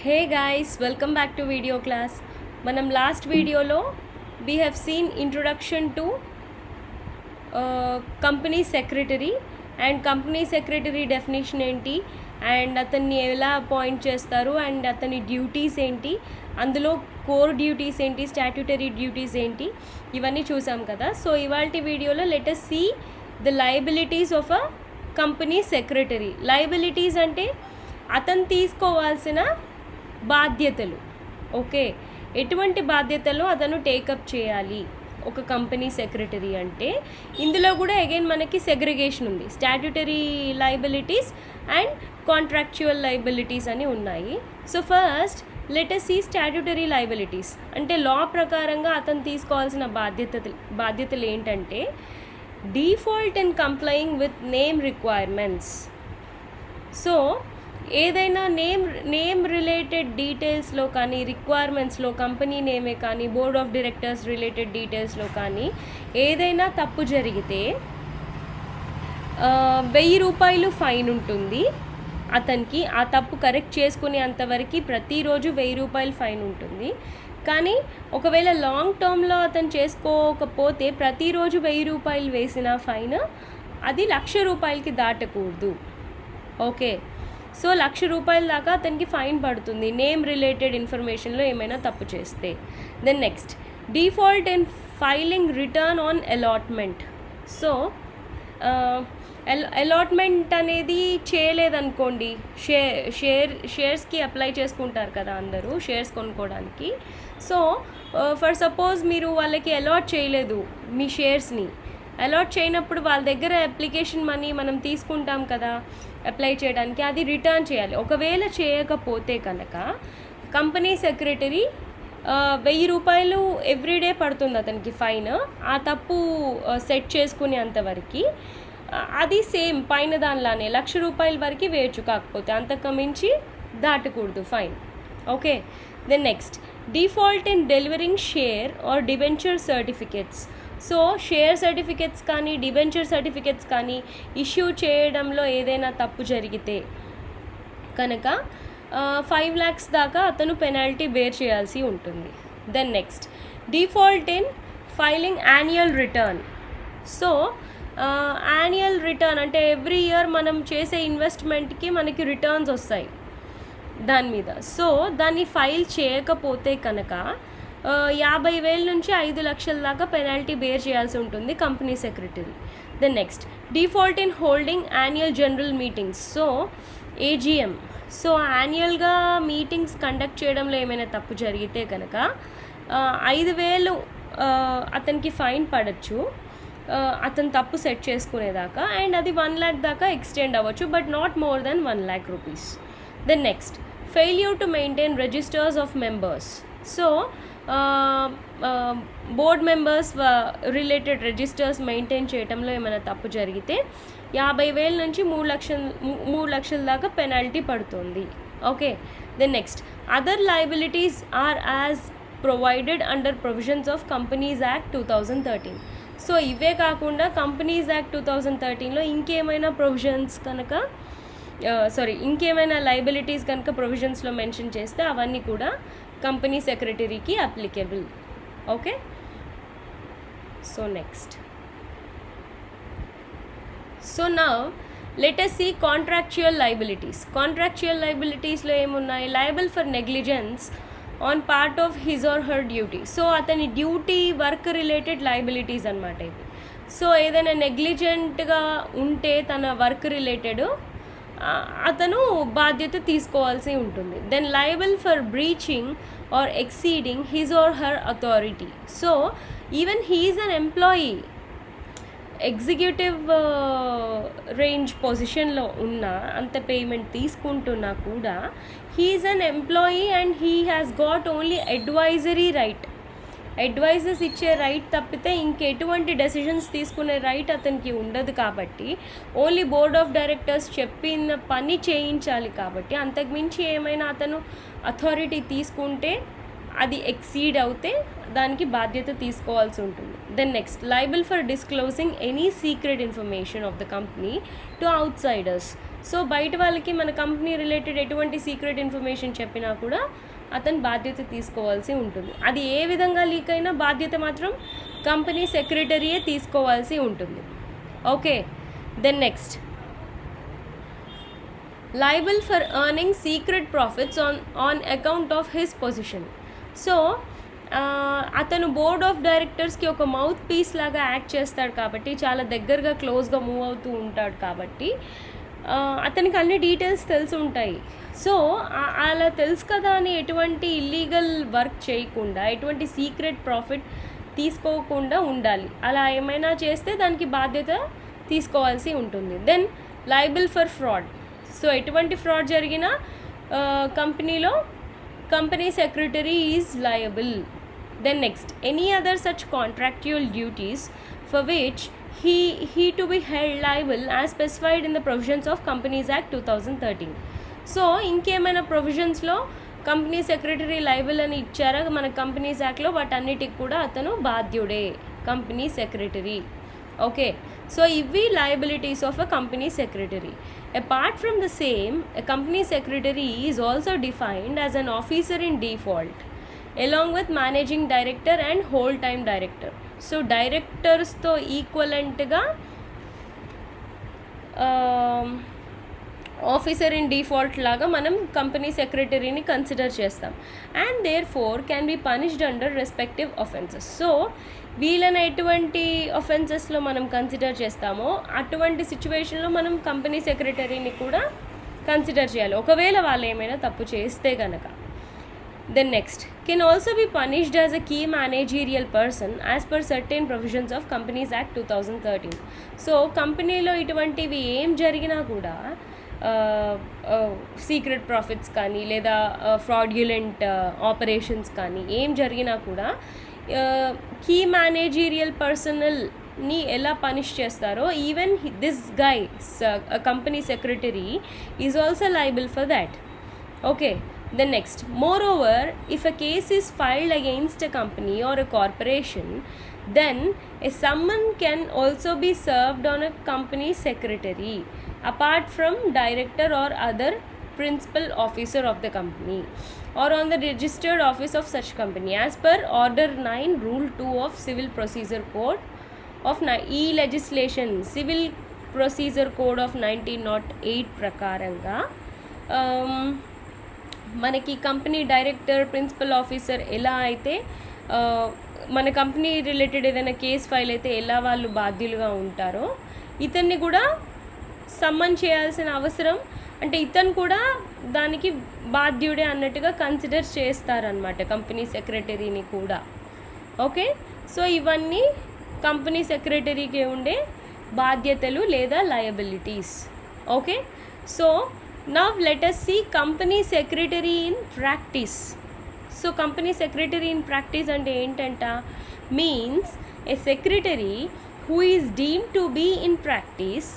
Hey guys, welcome back to video class. మనం last వీడియోలో we have seen introduction to company secretary and company secretary definition ఏంటి and అతన్ని ఎలా appoint చేస్తారు and అతని duties ఏంటి, అందులో కోర్ డ్యూటీస్ ఏంటి, స్టాట్యూటరీ డ్యూటీస్ ఏంటి, ఇవన్నీ చూసాం కదా. సో ఇవాల్టి వీడియోలో let us see the liabilities of a company secretary. Liabilities అంటే అతను తీసుకోవాల్సిన బాధ్యతలు. ఓకే, ఎటువంటి బాధ్యతలు అతను టేకప్ చేయాలి ఒక కంపెనీ సెక్రటరీ అంటే. ఇందులో కూడా అగైన్ మనకి సెగ్రిగేషన్ ఉంది, statutory liabilities and contractual liabilities అని ఉన్నాయి. So first let us see statutory liabilities. అంటే లా ప్రకారంగా అతను తీసుకోవాల్సిన బాధ్యతలు ఏంటంటే default in complying with name requirements. So ఏదైనా నేమ్ రిలేటెడ్ డీటెయిల్స్లో కానీ, రిక్వైర్మెంట్స్లో కంపెనీ నేమే కానీ, బోర్డ్ ఆఫ్ డైరెక్టర్స్ రిలేటెడ్ డీటెయిల్స్లో కానీ ఏదైనా తప్పు జరిగితే 1000 రూపాయలు ఫైన్ ఉంటుంది అతనికి. ఆ తప్పు కరెక్ట్ చేసుకునే అంతవరకు ప్రతిరోజు 1000 రూపాయలు ఫైన్ ఉంటుంది. కానీ ఒకవేళ లాంగ్ టర్మ్లో అతను చేసుకోకపోతే ప్రతిరోజు 1000 రూపాయలు వేసిన ఫైన్ అది 1,00,000 రూపాయలకి దాటకూడదు. ఓకే, సో 1,00,000 రూపాయల దాకా అతనికి ఫైన్ పడుతుంది నేమ్ రిలేటెడ్ ఇన్ఫర్మేషన్లో ఏమైనా తప్పు చేస్తే. Then next, default in filing return on allotment. So allotment అనేది చేయలేదనుకోండి, షేర్స్కి అప్లై చేసుకుంటారు కదా అందరూ షేర్స్ కొనుక్కోవడానికి. సో ఫర్ సపోజ్ మీరు వాళ్ళకి అలాట్ చేయలేదు మీ షేర్స్ని. అలాట్ చేయనప్పుడు వాళ్ళ దగ్గర అప్లికేషన్ మనీ మనం తీసుకుంటాం కదా అప్లై చేయడానికి, అది రిటర్న్ చేయాలి. ఒకవేళ చేయకపోతే కనుక కంపెనీ సెక్రటరీ 1000 రూపాయలు ఎవ్రీడే పడుతుంది అతనికి ఫైన్, ఆ తప్పు సెట్ చేసుకునే అంతవరకు. అది సేమ్ పైన దానిలానే 1,00,000 రూపాయల వరకు వేయచ్చు, కాకపోతే అంతకు మించి దాటకూడదు fine. Okay, then next, default in delivering share or debenture certificates. So share certificates కానీ, డిబెంచర్ సర్టిఫికెట్స్ కానీ ఇష్యూ చేయడంలో ఏదైనా తప్పు జరిగితే కనుక 5 lakhs దాకా అతను పెనాల్టీ బేర్ చేయాల్సి ఉంటుంది. Then next, default in filing annual return. So annual return అంటే ఎవ్రీ ఇయర్ మనం చేసే ఇన్వెస్ట్మెంట్కి మనకి రిటర్న్స్ వస్తాయి దాని మీద. సో దాన్ని ఫైల్ చేయకపోతే కనుక 50,000 నుంచి 5,00,000 దాకా పెనాల్టీ బేర్ చేయాల్సి ఉంటుంది company secretary. Then next, default in holding annual general meetings. So AGM. So యాన్యువల్గా మీటింగ్స్ కండక్ట్ చేయడంలో ఏమైనా తప్పు జరిగితే కనుక 5,000 అతనికి ఫైన్ పడచ్చు అతను తప్పు సెట్ చేసుకునేదాకా, అండ్ అది 1 lakh దాకా ఎక్స్టెండ్ అవ్వచ్చు, but not more than 1 lakh rupees. Then next, failure to maintain registers of members. So board members related registers maintain చేయడంలో ఏమైనా తప్పు జరిగితే 50,000 నుంచి 3,00,000 దాకా పెనాల్టీ పడుతుంది. Okay, then next, other liabilities are as provided under provisions of Companies act 2013. So ఇవే కాకుండా companies act 2013లో ఇంకేమైనా ప్రొవిజన్స్ కనుక ఇంకేమైనా లయబిలిటీస్ కనుక ప్రొవిజన్స్లో మెన్షన్ చేస్తే అవన్నీ కూడా కంపెనీ సెక్రటరీకి applicable. Okay, so next, so now let us see contractual liabilities. Contractual లయబిలిటీస్లో ఏమున్నాయి? Liable for negligence on part of his or her duty. So అతని డ్యూటీ వర్క్ రిలేటెడ్ లయబిలిటీస్ అనమాట ఇవి. సో ఏదైనా నెగ్లిజెంట్గా ఉంటే తన వర్క్ రిలేటెడ్ అతను బాధ్యత తీసుకోవాల్సి ఉంటుంది. Then liable for breaching or exceeding his or her authority. So even he is an employee, executive range పొజిషన్లో ఉన్న, అంత పేమెంట్ తీసుకుంటున్నా కూడా he is an employee and he has got only advisory right. Advisors ఇచ్చే రైట్ తప్పితే ఇంకెటువంటి డెసిషన్స్ తీసుకునే right అతనికి ఉండదు. కాబట్టి ఓన్లీ బోర్డ్ ఆఫ్ డైరెక్టర్స్ చెప్పిన పని చేయించాలి. కాబట్టి అంతకుమించి ఏమైనా అతను అథారిటీ తీసుకుంటే అది ఎక్సీడ్ అవుతే దానికి బాధ్యత తీసుకోవాల్సి ఉంటుంది. Then next, liable for disclosing any secret information of the company to outsiders. So బయట వాళ్ళకి మన కంపెనీ రిలేటెడ్ ఎటువంటి సీక్రెట్ ఇన్ఫర్మేషన్ చెప్పినా కూడా అతను బాధ్యత తీసుకోవాల్సి ఉంటుంది. అది ఏ విధంగా లీక్ అయినా బాధ్యత మాత్రం కంపెనీ సెక్రటరీయే తీసుకోవాల్సి ఉంటుంది. Okay, then next, liable for earning secret profits on account of his position. So అతను బోర్డ్ ఆఫ్ డైరెక్టర్స్కి ఒక మౌత్ పీస్ లాగా యాక్ట్ చేస్తాడు కాబట్టి, చాలా దగ్గరగా క్లోజ్గా మూవ్ అవుతూ ఉంటాడు కాబట్టి అతనికి అన్ని డీటెయిల్స్ తెలిసి ఉంటాయి. సో అలా తెలుసు కదా అని ఎటువంటి ఇల్లీగల్ వర్క్ చేయకుండా, ఎటువంటి సీక్రెట్ ప్రాఫిట్ తీసుకోకుండా ఉండాలి. అలా ఏమైనా చేస్తే దానికి బాధ్యత తీసుకోవాల్సి ఉంటుంది. Then liable for fraud. So ఎటువంటి ఫ్రాడ్ జరిగినా కంపెనీలో company secretary is liable. Then next, any other such contractual duties for which he to be held liable as specified in the provisions of Companies Act 2013. So ఇంకేమైనా ప్రొవిజన్స్లో company secretary liable అని ఇచ్చారా మన companies యాక్ట్లో, వాటన్నిటికి కూడా అతను బాధ్యుడే, company secretary. Okay, so ఇవి liabilities of a company secretary. Apart from the same, a company secretary is also defined as an officer in default along with managing director and whole time director. So directors తో ఈక్వలెంట్గా officer in default లాగా మనం company సెక్రటరీని consider చేస్తాం. And therefore can be punished under respective offences. So వీళ్ళని ఎటువంటి ఒఫెన్సెస్లో మనం consider చేస్తామో అటువంటి సిచ్యువేషన్లో మనం కంపెనీ సెక్రటరీని కూడా కన్సిడర్ చేయాలి, ఒకవేళ వాళ్ళు ఏమైనా తప్పు చేస్తే కనుక. Then next, can also be punished as a key managerial person as per certain provisions of Companies act 2013. So కంపెనీలో ఇటువంటివి ఏం జరిగినా కూడా, సీక్రెట్ ప్రాఫిట్స్ కానీ లేదా ఫ్రాడ్యులెంట్ ఆపరేషన్స్ కానీ ఏం జరిగినా కూడా కీ మేనేజీరియల్ పర్సనల్ని ఎలా పనిష్ చేస్తారో, even this guy company secretary is also liable for that. Okay, then next, moreover, if a case is filed against a company or a corporation, then a summon can also be served on a company secretary apart from director or other principal officer of the company or on the registered office of such company as per order 9 rule 2 of civil procedure code of e legislation civil procedure code of 1908 ప్రకారంగా మనకి company director, principal officer ఎలా అయితే మన company related ఏదైనా case file అయితే ఎలా వాళ్ళు బాధ్యులుగా ఉంటారో, ఇతన్ని కూడా సమ్మన్ చేయాల్సిన అవసరం, అంటే ఇతను కూడా దానికి బాధ్యుడే అన్నట్టుగా కన్సిడర్ చేస్తారనమాట కంపెనీ సెక్రటరీని కూడా. ఓకే, సో ఇవన్నీ కంపెనీ సెక్రటరీకి ఉండే బాధ్యతలు లేదా liabilities. Okay, so now let us see company secretary in practice. So company secretary in practice ante entanta, means a secretary who is deemed to be in practice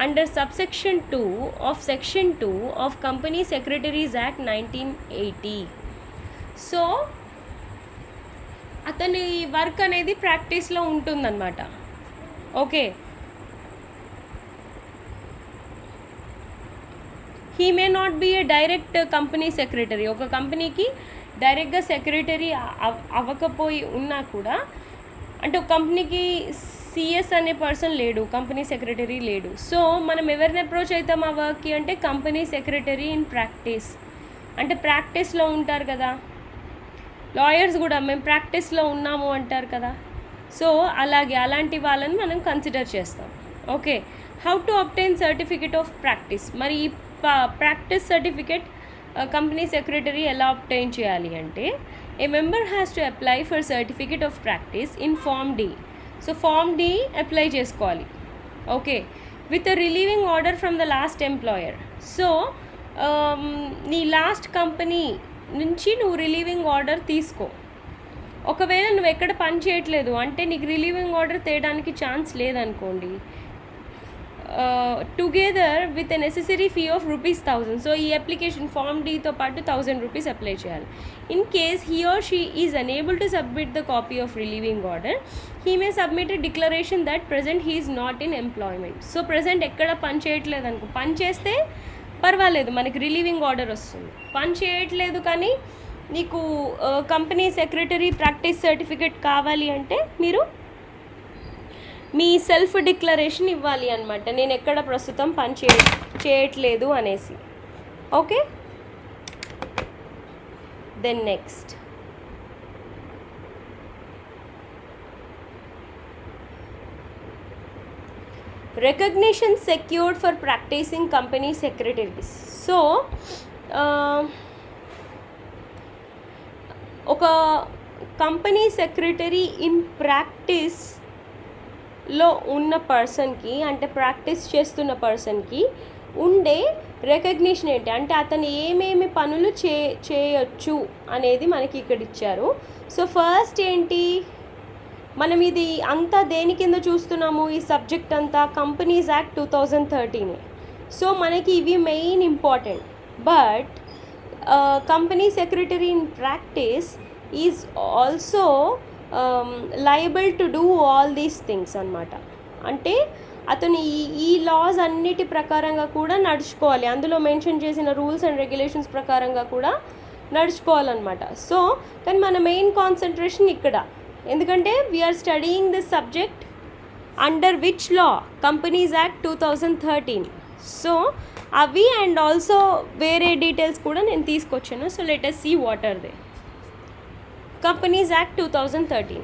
under subsection 2 of section 2 of Company Secretaries Act 1980. So అతని work అనేది ప్రాక్టీస్లో ఉంటుందన్నమాట. Okay, he may not be a direct company secretary. ఒక కంపెనీకి డైరెక్ట్గా secretary అవ్వకపోయి ఉన్నా కూడా, అంటే ఒక కంపెనీకి సిఎస్ అనే పర్సన్ లేడు, కంపెనీ సెక్రటరీ లేడు. సో మనం ఎవరిని అప్రోచ్ అవుతాం ఆ వర్క్కి అంటే కంపెనీ సెక్రటరీ ఇన్ ప్రాక్టీస్. అంటే ప్రాక్టీస్లో ఉంటారు కదా, లాయర్స్ కూడా మేము ప్రాక్టీస్లో ఉన్నాము అంటారు కదా. సో అలాగే అలాంటి వాళ్ళని మనం కన్సిడర్ చేస్తాం. Okay, how to obtain certificate of practice. మరి ఈ ప్రాక్టీస్ సర్టిఫికేట్ కంపెనీ సెక్రటరీ ఎలా అబ్టైన్ చేయాలి అంటే, a member has to apply for certificate of practice in form D. So form D apply చేసుకోవాలి. Okay, with a relieving order from the last employer. So నీ last company నుంచి నువ్వు relieving order తీసుకో. ఒకవేళ నువ్వు ఎక్కడ పని చేయట్లేదు అంటే నీకు రిలీవింగ్ ఆర్డర్ తేయడానికి ఛాన్స్ లేదనుకోండి, together with a necessary fee of ₹1000. So ఈ అప్లికేషన్ ఫామ్ డీతో పాటు ₹1000 అప్లై చేయాలి. In case he or she is unable to submit the copy of relieving order, he may submit a declaration that present he is not in employment. So present ఎక్కడ పని చేయట్లేదు అనుకో, పని చేస్తే పర్వాలేదు, మనకి రిలీవింగ్ ఆర్డర్ వస్తుంది. పని చేయట్లేదు కానీ నీకు కంపెనీ సెక్రటరీ ప్రాక్టీస్ సర్టిఫికేట్ కావాలి అంటే మీరు మీ సెల్ఫ్ డిక్లరేషన్ ఇవ్వాలి అనమాట, నేను ఎక్కడ ప్రస్తుతం పని చేయట్లేదు అనేసి. Okay, then next recognition secured for practicing company secretaries. So ఒక కంపెనీ సెక్రటరీ ఇన్ ప్రాక్టీస్లో ఉన్న పర్సన్కి, అంటే ప్రాక్టీస్ చేస్తున్న పర్సన్కి ఉండే రికగ్నిషన్ ఏంటి అంటే అతను ఏమేమి పనులు చేయొచ్చు అనేది మనకి ఇక్కడ ఇచ్చారు. సో ఫస్ట్ ఏంటి, మనం ఇది అంతా దేని కింద చూస్తున్నాము, ఈ సబ్జెక్ట్ అంతా కంపెనీస్ యాక్ట్ 2013. సో మనకి ఇవి main important. But company secretary in practice is also liable to do all these things అనమాట. అంటే అతను ఈ లాస్ అన్నిటి ప్రకారంగా కూడా నడుచుకోవాలి, అందులో మెన్షన్ చేసిన రూల్స్ అండ్ రెగ్యులేషన్స్ ప్రకారంగా కూడా నడుచుకోవాలన్నమాట. సో కానీ మన మెయిన్ కాన్సన్ట్రేషన్ ఇక్కడ, ఎందుకంటే we're studying this subject under which law, companies act 2013. So అవి అండ్ ఆల్సో వేరే డీటెయిల్స్ కూడా నేను తీసుకొచ్చాను. So let us see what are they. Companies act 2013,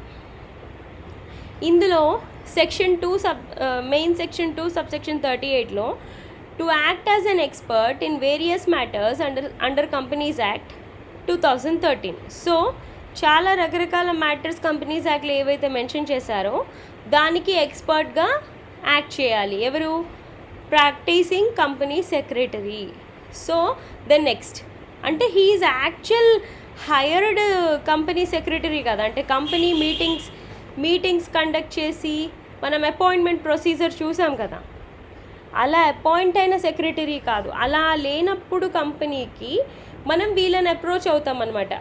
ఇందులో సెక్షన్ 2 మెయిన్ సెక్షన్ 2 సబ్సెక్షన్ 38లో to act as an expert in various matters under companies act 2013. So చాలా రకరకాల matters companies యాక్ట్లో ఏవైతే మెన్షన్ చేశారో దానికి ఎక్స్పర్ట్గా యాక్ట్ చేయాలి ఎవరు, practising company secretary. So then next అంటే he is actual hired company secretary కదా, అంటే కంపెనీ మీటింగ్స్ కండక్ట్ చేసి మనం అపాయింట్మెంట్ ప్రొసీజర్ చూసాం కదా, అలా అపాయింట్ అయిన సెక్రటరీ కాదు. అలా లేనప్పుడు కంపెనీకి మనం వీళ్ళని అప్రోచ్ అవుతాం అనమాట.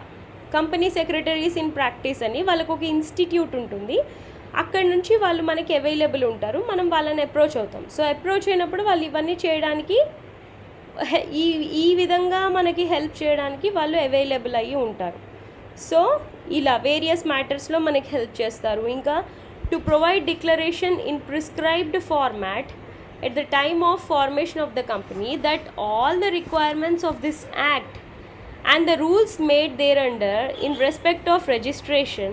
కంపెనీ సెక్రటరీస్ ఇన్ ప్రాక్టీస్ అని వాళ్ళకు ఒక ఇన్స్టిట్యూట్ ఉంటుంది, అక్కడ నుంచి వాళ్ళు మనకి అవైలబుల్ ఉంటారు, మనం వాళ్ళని అప్రోచ్ అవుతాం. సో అప్రోచ్ అయినప్పుడు వాళ్ళు ఇవన్నీ చేయడానికి ఈ విధంగా మనకి హెల్ప్ చేయడానికి వాళ్ళు అవైలబుల్ అయ్యి ఉంటారు. సో ఇలా వేరియస్ మ్యాటర్స్లో మనకి హెల్ప్ చేస్తారు. ఇంకా to provide declaration in prescribed format at the time of formation of the company that all the requirements of this act and the rules made thereunder in respect of registration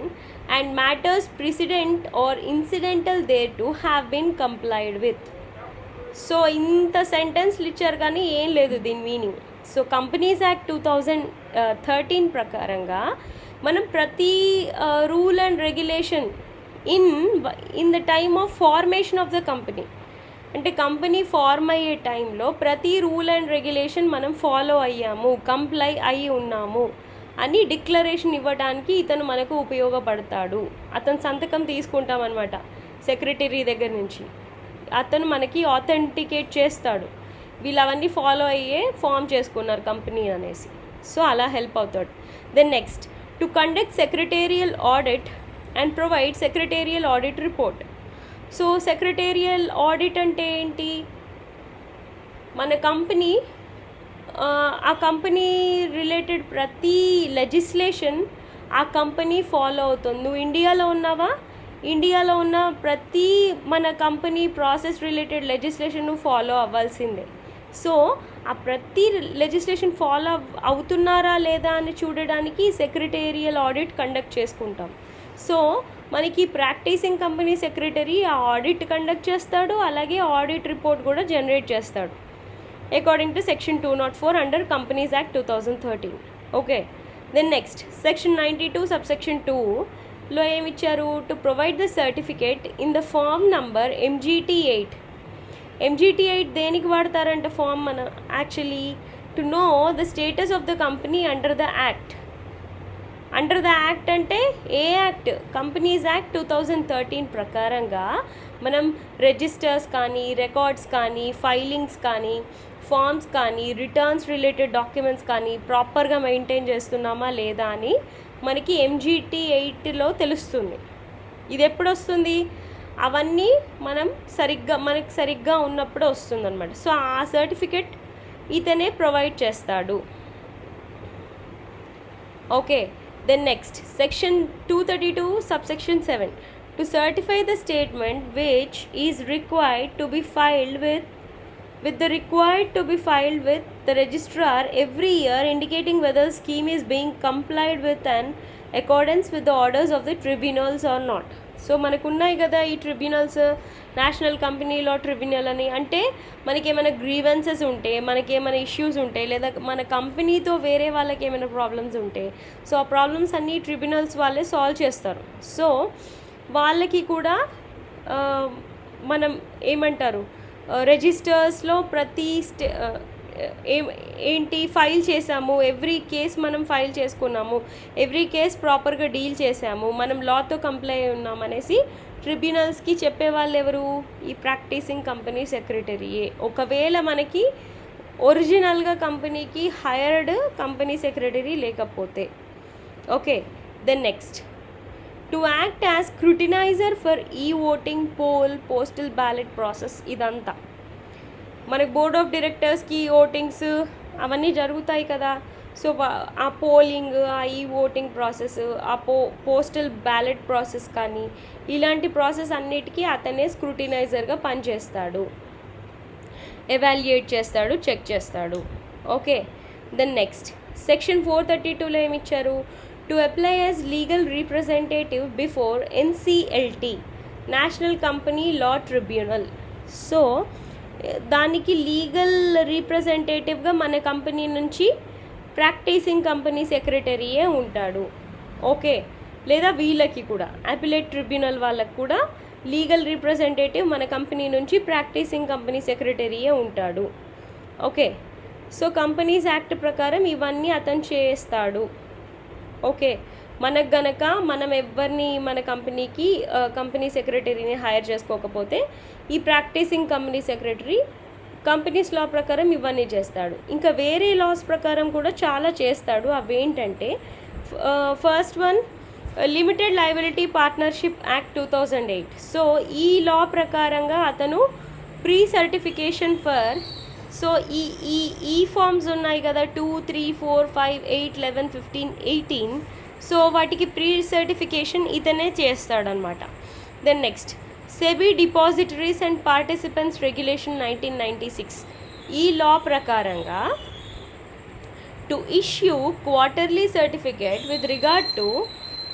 and matters precedent or incidental thereto have been complied with. So ఇంత సెంటెన్స్లు ఇచ్చారు కానీ ఏం లేదు దీని meaning. So companies act 2013 ప్రకారంగా మనం ప్రతి rule and regulation in the time of formation of the company, అంటే కంపెనీ ఫార్మ్ అయ్యే టైంలో ప్రతి రూల్ అండ్ రెగ్యులేషన్ మనం ఫాలో అయ్యాము, కంప్లై అయ్యి ఉన్నాము అని డిక్లరేషన్ ఇవ్వడానికి ఇతను మనకు ఉపయోగపడతాడు. అతను సంతకం తీసుకుంటామన్నమాట సెక్రటరీ దగ్గర నుంచి, అతను మనకి ఆథెంటికేట్ చేస్తాడు వీళ్ళు అవన్నీ ఫాలో అయ్యే ఫామ్ చేసుకున్నారు కంపెనీ అనేసి. సో అలా హెల్ప్ అవుతాడు. Then next to conduct secretarial audit and provide secretarial audit report. So secretarial audit అంటే ఏంటి, మన కంపెనీ ఆ కంపెనీ రిలేటెడ్ ప్రతి లెజిస్లేషన్ ఆ కంపెనీ ఫాలో అవుతుంది. నువ్వు ఇండియాలో ఉన్నావా, ఇండియాలో ఉన్న ప్రతి మన కంపెనీ ప్రాసెస్ రిలేటెడ్ లెజిస్లేషన్ నువ్వు ఫాలో అవ్వాల్సిందే. సో ఆ ప్రతి లెజిస్లేషన్ ఫాలో అవుతున్నారా లేదా అని చూడడానికి సెక్రటేరియల్ ఆడిట్ కండక్ట్ చేసుకుంటాం. సో మనకి ప్రాక్టీసింగ్ కంపెనీ సెక్రటరీ ఆ ఆడిట్ కండక్ట్ చేస్తాడు, అలాగే ఆడిట్ రిపోర్ట్ కూడా జనరేట్ చేస్తాడు according to section 204 under companies act 2013. Okay, then next section 92 subsection 2లో ఏమిచ్చారు, to provide the certificate in the form number MGT8. MGT8 దేనికి వాడతారంటే ఫామ్ మన actually to know the status of the company under the act. Under the act అంటే ఏ act? Companies act 2013 ప్రకారంగా మనం registers కానీ, రికార్డ్స్ కానీ, ఫైలింగ్స్ కానీ, ఫామ్స్ కానీ, రిటర్న్స్ రిలేటెడ్ డాక్యుమెంట్స్ కానీ ప్రాపర్గా మెయింటైన్ చేస్తున్నామా లేదా అని మనకి MGT 8లో తెలుస్తుంది. ఇది ఎప్పుడు వస్తుంది? అవన్నీ మనకు సరిగ్గా ఉన్నప్పుడు వస్తుంది అనమాట. సో ఆ సర్టిఫికెట్ ఇతనే ప్రొవైడ్ చేస్తాడు. Okay, then next section 232 subsection 7 to certify the statement which is required to be filed with the registrar every year, indicating whether the scheme is being complied with and accordance with the orders of the tribunals or not. So మనకు ఉన్నాయి కదా ఈ tribunals, national company law tribunal అని. అంటే మనకి ఏమైనా grievances ఉంటే, మనకి ఏమైనా ఇష్యూస్ ఉంటే, లేదా మన కంపెనీతో వేరే వాళ్ళకి ఏమైనా ప్రాబ్లమ్స్ ఉంటే, సో ఆ ప్రాబ్లమ్స్ అన్నీ ట్రిబ్యునల్స్ వాళ్ళే సాల్వ్ చేస్తారు. సో వాళ్ళకి కూడా మనం ఏమంటారు, రిజిస్టర్స్లో ప్రతి ఏంటి ఫైల్ చేసాము, ఎవ్రీ కేస్ మనం ఫైల్ చేసుకున్నాము, ఎవ్రీ కేస్ ప్రాపర్గా డీల్ చేసాము, మనం లాతో కంప్లై ఉన్నాం అనేసి ట్రిబ్యునల్స్కి చెప్పేవాళ్ళు ఎవరు? ఈ ప్రాక్టీసింగ్ కంపెనీ సెక్రటరీయే. ఒకవేళ మనకి ఒరిజినల్గా కంపెనీకి హైర్డ్ కంపెనీ సెక్రటరీ లేకపోతే. Okay, then next to act as scrutiniser for voting, postal ballot process. ఇదంతా మనకి బోర్డ్ ఆఫ్ డైరెక్టర్స్కి ఓటింగ్స్ అవన్నీ జరుగుతాయి కదా. సో ఆ పోలింగ్, ఆ ఓటింగ్ ప్రాసెస్, ఆ పోస్టల్ బ్యాలెట్ ప్రాసెస్ కానీ ఇలాంటి ప్రాసెస్ అన్నిటికీ అతనే స్క్రూటినైజర్గా పనిచేస్తాడు, ఎవాల్యుయేట్ చేస్తాడు, చెక్ చేస్తాడు. ఓకే, దెన్ నెక్స్ట్ సెక్షన్ 432లో ఏమిచ్చారు? To apply as legal representative before NCLT, national company law tribunal. So దానికి లీగల్ రీప్రజెంటేటివ్గా మన కంపెనీ నుంచి ప్రాక్టీసింగ్ కంపెనీ సెక్రటరీయే ఉంటాడు. ఓకే, లేదా వీళ్ళకి కూడా అపిలేట్ ట్రిబ్యునల్ వాళ్ళకి కూడా లీగల్ రీప్రజెంటేటివ్ మన కంపెనీ నుంచి ప్రాక్టీసింగ్ కంపెనీ సెక్రటరీయే ఉంటాడు. ఓకే, సో కంపెనీస్ యాక్ట్ ప్రకారం ఇవన్నీ అతను చేస్తాడు. ఓకే, మనకు గనక మనం ఎవరిని మన కంపెనీకి కంపెనీ సెక్రటరీని హైర్ చేసుకోకపోతే ఈ ప్రాక్టీసింగ్ కంపెనీ సెక్రటరీ కంపెనీస్ లా ప్రకారం ఇవన్నీ చేస్తాడు. ఇంకా వేరే లాస్ ప్రకారం కూడా చాలా చేస్తాడు. అవేంటంటే first one limited liability partnership act 2008. So ఈ లా ప్రకారంగా అతను ప్రీ సర్టిఫికేషన్ ఫర్, సో ఈ ఫార్మ్స్ ఉన్నాయి కదా 2, 3, 4, 5, 8, 11, 15, 18. సో వాటికి ప్రీ సర్టిఫికేషన్ ఇతనే చేస్తాడనమాట. Then next SEBI depositories and participants regulation 1996. ఈ లా ప్రకారంగా to issue quarterly certificate with regard to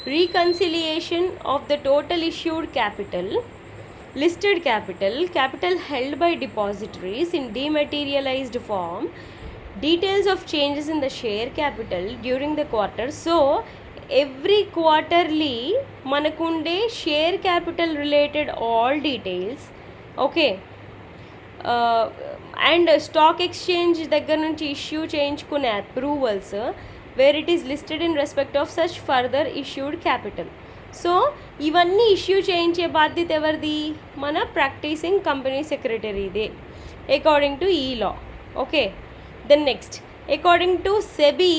reconciliation of the total issued capital, listed capital held by depositories in dematerialized form, details of changes in the share capital during the quarter. So every quarterly manakunde share capital related all details. Okay, and stock exchange దగ్గర నుంచి issue చేయించుకునే approvals where it is listed in respect of such further issued capital. So ఇవన్నీ issue చేయించే బాధ్యత ఎవరిది? మన practising company సెక్రటరీదే according to ఈ law. Okay, then next according to SEBI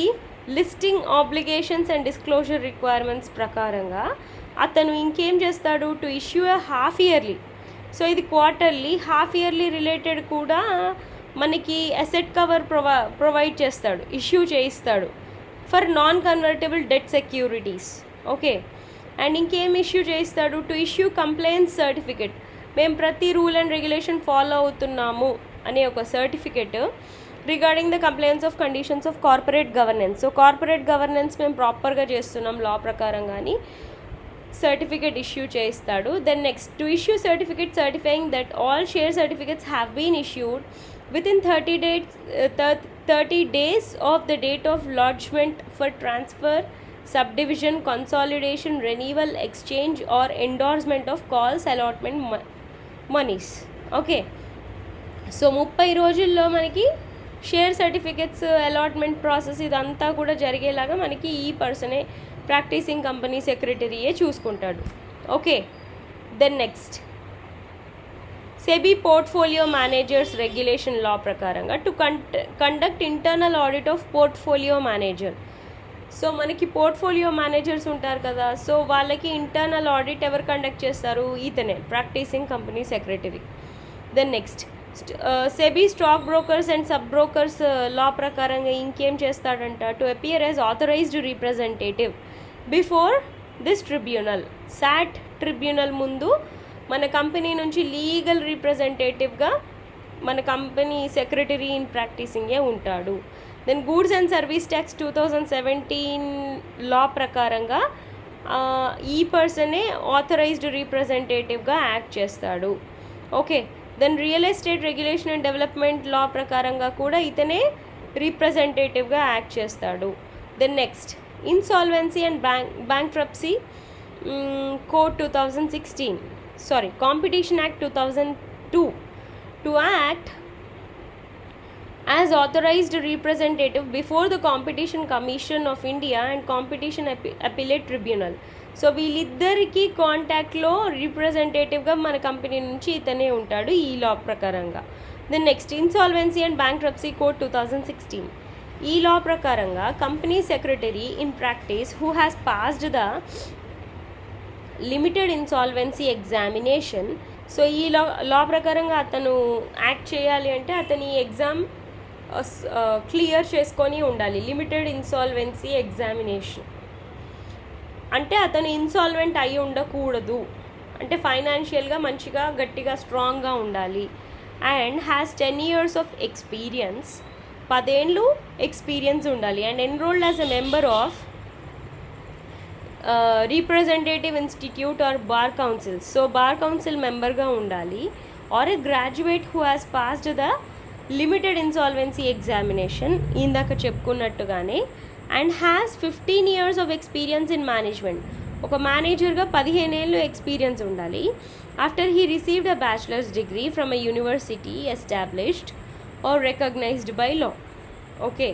listing obligations and disclosure requirements ప్రకారంగా అతను ఇంకేం చేస్తాడు? To issue a half yearly. So ఇది క్వార్టర్లీ, హాఫ్ ఇయర్లీ రిలేటెడ్ కూడా మనకి అసెట్ కవర్ ప్రొవైడ్ చేస్తాడు, ఇష్యూ చేయిస్తాడు for non convertible debt securities. Okay, and ఇంకేం ఇష్యూ చేయిస్తాడు? టు ఇష్యూ కంప్లైన్స్ సర్టిఫికెట్, మేము ప్రతి రూల్ అండ్ రెగ్యులేషన్ ఫాలో అవుతున్నాము అనే ఒక certificate regarding the compliance of conditions of corporate governance. So corporate governance మేము ప్రాపర్గా చేస్తున్నాం లా ప్రకారం కానీ సర్టిఫికెట్ ఇష్యూ చేయిస్తాడు. Then next to issue certificate certifying that all share certificates have been issued within 30 days of the date of lodgement for transfer, subdivision, consolidation, renewal, exchange or endorsement of calls allotment monies. Okay, so 30 రోజుల్లో మనకి share certificates allotment process ఇదంతా కూడా జరిగేలాగా మనకి ఈ పర్సనే practising company సెక్రటరీయే చూసుకుంటాడు. Okay, then next SEBI portfolio managers regulation law ప్రకారంగా to conduct internal audit of portfolio manager. So మనకి పోర్ట్ఫోలియో మేనేజర్స్ ఉంటారు కదా, సో వాళ్ళకి ఇంటర్నల్ ఆడిట్ ఎవరు కండక్ట్ చేస్తారు? ఇతనే, practising company secretary. Then next SEBI stock brokers and sub brokers law ప్రకారంగా ఇంకేం చేస్తాడంట? To appear as authorised representative before this tribunal. SAT tribunal ముందు మన కంపెనీ నుంచి లీగల్ రిప్రజెంటేటివ్గా మన కంపెనీ సెక్రటరీ ఇన్ ప్రాక్టీసింగే ఉంటాడు. Then goods and service tax 2017 law ప్రకారంగా ఈ పర్సనే ఆథరైజ్డ్ రిప్రజెంటేటివ్గా యాక్ట్ చేస్తాడు. Okay, then real estate regulation and development law ప్రకారంగా కూడా ఇతనే రిప్రజెంటేటివ్గా యాక్ట్ చేస్తాడు. Then next insolvency and bankruptcy code 2016, sorry, Competition Act 2002 to act as authorized representative before the Competition Commission of India and Competition Appellate Tribunal. So వీళ్ళిద్దరికి కాంటాక్ట్లో రిప్రజెంటేటివ్గా మన company నుంచి ఇతనే ఉంటాడు ఈ లా ప్రకారంగా. Then next insolvency and bankruptcy code 2016. ఈ లా ప్రకారంగా company secretary in practice who has passed the limited insolvency examination. So ఈ లా ప్రకారంగా అతను యాక్ట్ చేయాలి అంటే అతని ఎగ్జామ్ క్లియర్ చేసుకొని ఉండాలి. లిమిటెడ్ ఇన్సాల్వెన్సీ ఎగ్జామినేషన్ అంటే అతను ఇన్సాల్వెంట్ అయి ఉండకూడదు, అంటే ఫైనాన్షియల్గా మంచిగా గట్టిగా స్ట్రాంగ్గా ఉండాలి. And has 10 years of experience, 10 ఏళ్ళు ఎక్స్పీరియన్స్ ఉండాలి. And enrolled as a member of representative institute or bar councils. So bar council మెంబర్గా ఉండాలి. Or a graduate who has passed the limited insolvency examination ఇందాక చెప్పుకున్నట్టుగానే. And has 15 years of experience in management, ఒక మేనేజర్గా 15 ఏళ్ళు experience ఉండాలి. After he received a bachelor's degree from a university established or recognised by law. Okay,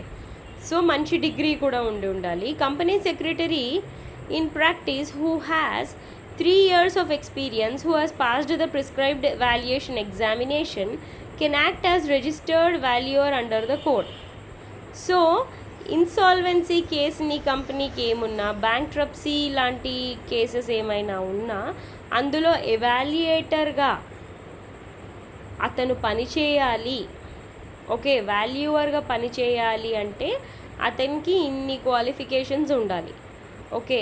so మంచి degree కూడా ఉండాలి. Company secretary in practice who has 3 years of experience, who has passed the prescribed valuation examination, can act as registered valuer under the code. So insolvency case నీ కంపెనీకి ఏమున్నా, bankruptcy లాంటి cases ఏమైనా ఉన్నా అందులో ఎవాల్యుయేటర్గా అతను పనిచేయాలి. ఓకే, వాల్యూవర్గా పనిచేయాలి అంటే అతనికి ఇన్ని క్వాలిఫికేషన్స్ ఉండాలి. ఓకే,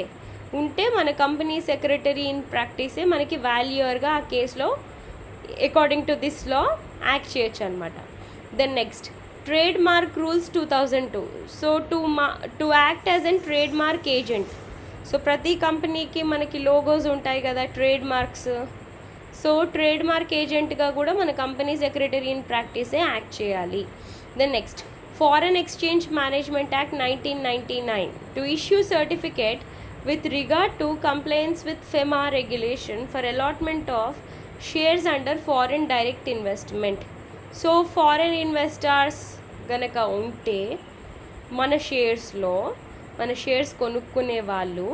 ఉంటే మన కంపెనీ సెక్రటరీ ఇన్ ప్రాక్టీసే మనకి వాల్యూయర్గా ఆ కేసులో according to this law act చేయొచ్చు అనమాట. Then next trade mark rules 2002. So to act as an trade mark agent. So ప్రతి కంపెనీకి మనకి లోగోస్ ఉంటాయి కదా, trade marks. So trade mark ఏజెంట్గా కూడా మన కంపెనీ సెక్రటరీ ఇన్ ప్రాక్టీసే యాక్ట్ చేయాలి. Then next Foreign Exchange Management Act 1999 to issue certificate with regard to compliance with FEMA regulation for allotment of shares under foreign direct investment. So foreign investors గనక ఉంటే మన shares కొనుక్కునే వాళ్ళు,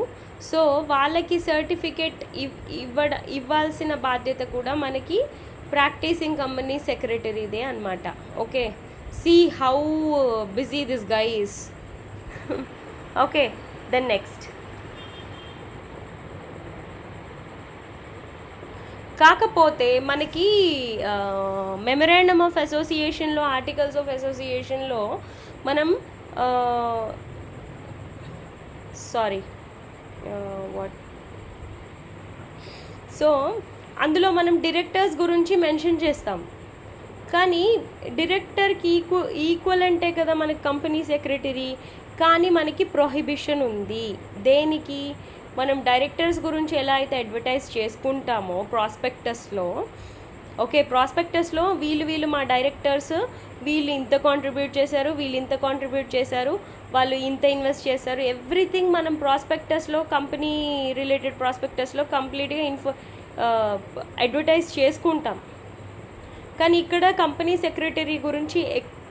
so వాళ్ళకి certificate ఇవ్వాల్సిన బాధ్యత కూడా మనకి ప్రాక్టీసింగ్ కంపెనీ సెక్రటరీదే అనమాట. Okay, see how busy this guy is. Okay, then next కాకపోతే మనకి మెమరాండమ్ ఆఫ్ అసోసియేషన్లో, ఆర్టికల్స్ ఆఫ్ అసోసియేషన్లో మనం సో అందులో మనం డైరెక్టర్స్ గురించి మెన్షన్ చేస్తాం. కానీ డైరెక్టర్కి ఈక్వల్ అంటే కదా మనకి కంపెనీ సెక్రటరీ. కానీ మనకి ప్రొహిబిషన్ ఉంది. దేనికి? మనం డైరెక్టర్స్ గురించి ఎలా అయితే అడ్వర్టైజ్ చేసుకుంటామో ప్రాస్పెక్టస్లో, ఓకే, ప్రాస్పెక్టస్లో వీళ్ళు మా డైరెక్టర్స్, వీళ్ళు ఇంత కాంట్రిబ్యూట్ చేశారు, వీళ్ళు ఇంత కాంట్రిబ్యూట్ చేశారు, వాళ్ళు ఇంత ఇన్వెస్ట్ చేశారు, ఎవ్రీథింగ్ మనం ప్రాస్పెక్టస్లో, కంపెనీ రిలేటెడ్ ప్రాస్పెక్టస్లో కంప్లీట్గా అడ్వర్టైజ్ చేసుకుంటాం. కానీ ఇక్కడ కంపెనీ సెక్రటరీ గురించి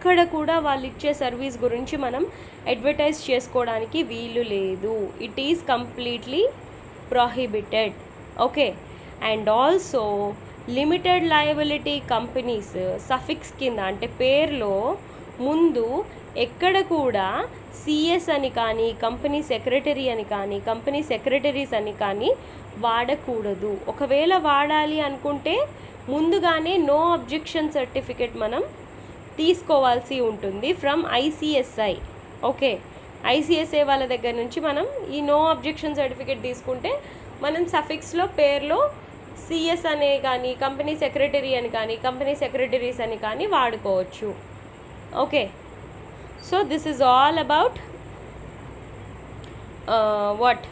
ఎక్కడ కూడా వాళ్ళు ఇచ్చే సర్వీస్ గురించి మనం అడ్వర్టైజ్ చేసుకోవడానికి వీలు లేదు. It is completely prohibited. Okay. And also limited liability companies suffix కింద అంటే పేరులో ముందు ఎక్కడ కూడా సిఎస్ అని కానీ కంపెనీ సెక్రటరీ అని కానీ కంపెనీ సెక్రటరీస్ అని కానీ వాడకూడదు. ఒకవేళ వాడాలి అనుకుంటే ముందుగానే నో అబ్జెక్షన్ సర్టిఫికెట్ మనం తీసుకోవాల్సి ఉంటుంది ఫ్రమ్ ఐసిఎస్ఐ. ఓకే. ఐసిఎస్ఐ వాళ్ళ దగ్గర నుంచి మనం ఈ నో అబ్జెక్షన్ సర్టిఫికెట్ తీసుకుంటే మనం సఫిక్స్లో పేరులో సిఎస్ అనే కానీ కంపెనీ సెక్రటరీ అని కానీ కంపెనీ సెక్రటరీస్ అని కానీ వాడుకోవచ్చు. Okay. So this is all about what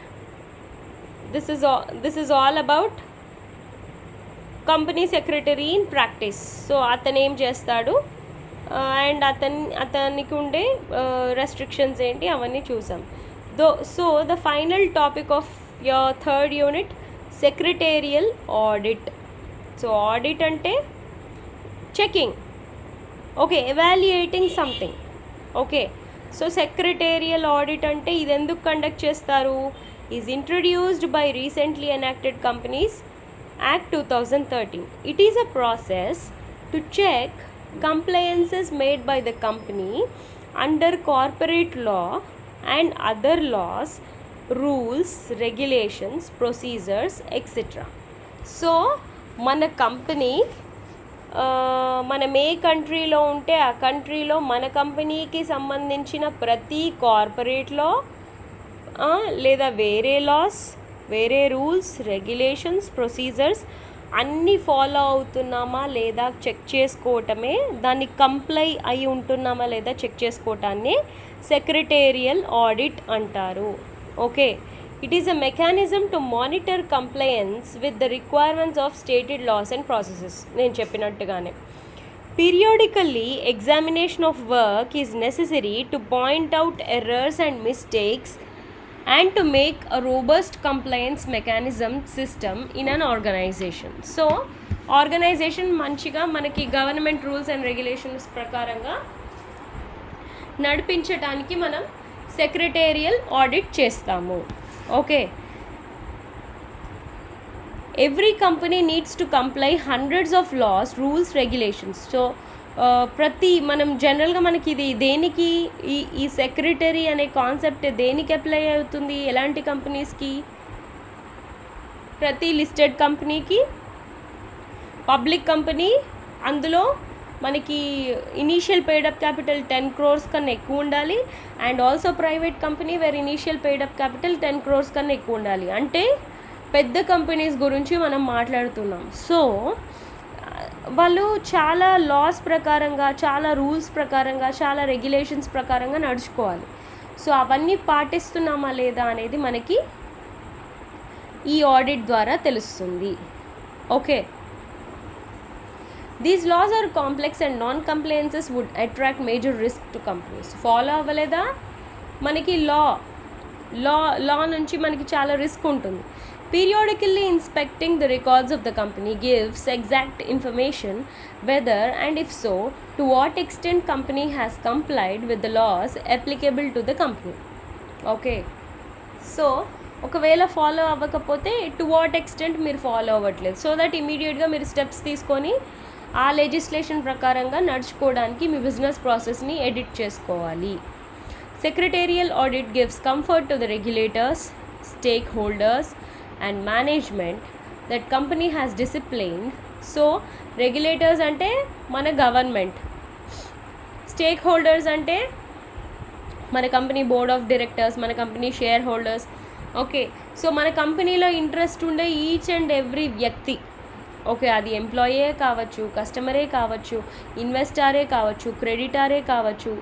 this is all about company secretary in practice. So అతను ఏం చేస్తాడు అండ్ అతనికి ఉండే రెస్ట్రిక్షన్స్ ఏంటి అవన్నీ చూసాం. So the final topic of your third unit secretarial audit. So audit అంటే checking. Okay. Evaluating something. Okay. So secretarial audit అంటే ఇది ఎందుకు కండక్ట్ చేస్తారు? Is introduced by recently enacted companies act 2013. It is a process to check compliances made by the company under corporate law and other laws, rules, regulations, procedures, etc. So మన company మనం ఏ కంట్రీలో ఉంటే ఆ కంట్రీలో మన కంపెనీకి సంబంధించిన ప్రతి కార్పొరేట్ లా లేదా వేరే లాస్, వేరే రూల్స్, రెగ్యులేషన్స్, ప్రొసీజర్స్ అన్నీ ఫాలో అవుతున్నామా లేదా చెక్ చేసుకోవటమే, దాన్ని కంప్లై అయి ఉంటున్నామా లేదా చెక్ చేసుకోవటాన్ని సెక్రటేరియల్ ఆడిట్ అంటారు. Okay. It is a mechanism to monitor compliance with the requirements of stated laws and processes. నేను చెప్పినట్టుగానే periodically examination of work is necessary to point out errors and mistakes and to make a robust compliance mechanism system in an organization. So organization మంచిగా మనకి government rules and regulations ప్రకారంగా నడిపించడానికి మనం secretarial audit చేస్తాము. Okay. Every company needs to comply hundreds of laws, rules, regulations. So ప్రతి మనం జనరల్గా మనకి ఇది దేనికి ఈ సెక్రటరీ అనే కాన్సెప్ట్ దేనికి అప్లై అవుతుంది, ఎలాంటి కంపెనీస్కి? ప్రతి లిస్టెడ్ కంపెనీకి, పబ్లిక్ కంపెనీ, అందులో మనకి ఇనీషియల్ పెయిడప్ క్యాపిటల్ 10 crores కన్నా ఎక్కువ ఉండాలి. And also private company wear initial paid up capital 10 crores కన్నా ఎక్కువ ఉండాలి. అంటే పెద్ద కంపెనీస్ గురించి మనం మాట్లాడుతున్నాం. సో వాళ్ళు చాలా లాస్ ప్రకారంగా, చాలా రూల్స్ ప్రకారంగా, చాలా రెగ్యులేషన్స్ ప్రకారంగా నడుచుకోవాలి. సో అవన్నీ పాటిస్తున్నామా లేదా అనేది మనకి ఈ ఆడిట్ ద్వారా తెలుస్తుంది. Okay. These laws are complex and non compliances would attract major risk to companies. Follow అవ్వలేదా మనకి లా నుంచి మనకి చాలా రిస్క్ ఉంటుంది. Periodically inspecting the records of the company gives exact information whether and if so to what extent company has complied with the laws applicable to the company. Okay. So ఒకవేళ follow అవ్వకపోతే to what extent మీరు follow అవ్వట్లేదు, so that ఇమీడియట్గా మీరు steps తీసుకొని ఆ legislation ప్రకారంగా నడుచుకోవడానికి మీ business ప్రాసెస్ని ఎడిట్ చేసుకోవాలి. Secretarial audit gives comfort to the regulators, stake holders and management that company has disciplined. So regulators అంటే మన గవర్నమెంట్, స్టేక్ హోల్డర్స్ అంటే మన కంపెనీ బోర్డ్ ఆఫ్ డైరెక్టర్స్, మన company share holders. Okay. So మన కంపెనీలో interest ఉండే each and every వ్యక్తి, okay, అది ఎంప్లాయే కావచ్చు, కస్టమరే కావచ్చు, ఇన్వెస్టారే కావచ్చు, క్రెడిటారే కావచ్చు,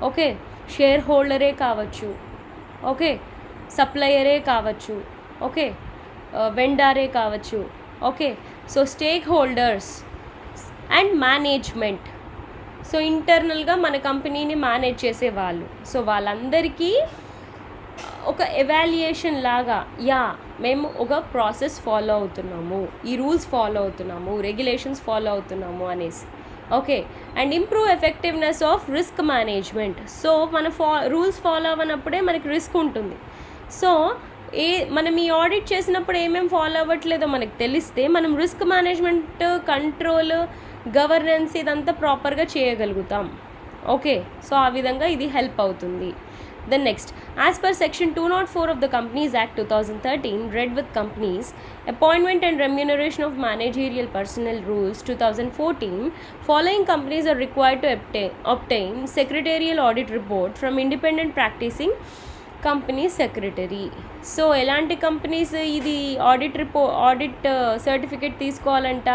ఓకే, షేర్ హోల్డరే కావచ్చు, ఓకే, సప్లయరే కావచ్చు, ఓకే, వెండారే కావచ్చు. Okay. So stake holders and management. So ఇంటర్నల్గా మన కంపెనీని మేనేజ్ చేసేవాళ్ళు. సో వాళ్ళందరికీ ఒక ఎవాల్యుయేషన్ లాగా, మేము ఒక ప్రాసెస్ ఫాలో అవుతున్నాము, ఈ రూల్స్ ఫాలో అవుతున్నాము, రెగ్యులేషన్స్ ఫాలో అవుతున్నాము అనేసి. Okay. And improve effectiveness of risk management. So మన రూల్స్ ఫాలో అవ్వనప్పుడే మనకి రిస్క్ ఉంటుంది. సో మనం ఈ ఆడిట్ చేసినప్పుడు ఏమేమి ఫాలో అవ్వట్లేదో మనకు తెలిస్తే మనం రిస్క్ మేనేజ్మెంట్, కంట్రోల్, గవర్నెన్స్ ఇదంతా ప్రాపర్గా చేయగలుగుతాం. ఓకే. సో ఆ విధంగా ఇది హెల్ప్ అవుతుంది. Then next, as per section 204 of the Companies Act 2013, read with companies, appointment and remuneration of managerial personnel rules 2014, following companies are required to obtain secretarial audit report from independent practicing company secretary. So ఎలాంటి companies ఇది audit certificate తీసుకోవాలంట?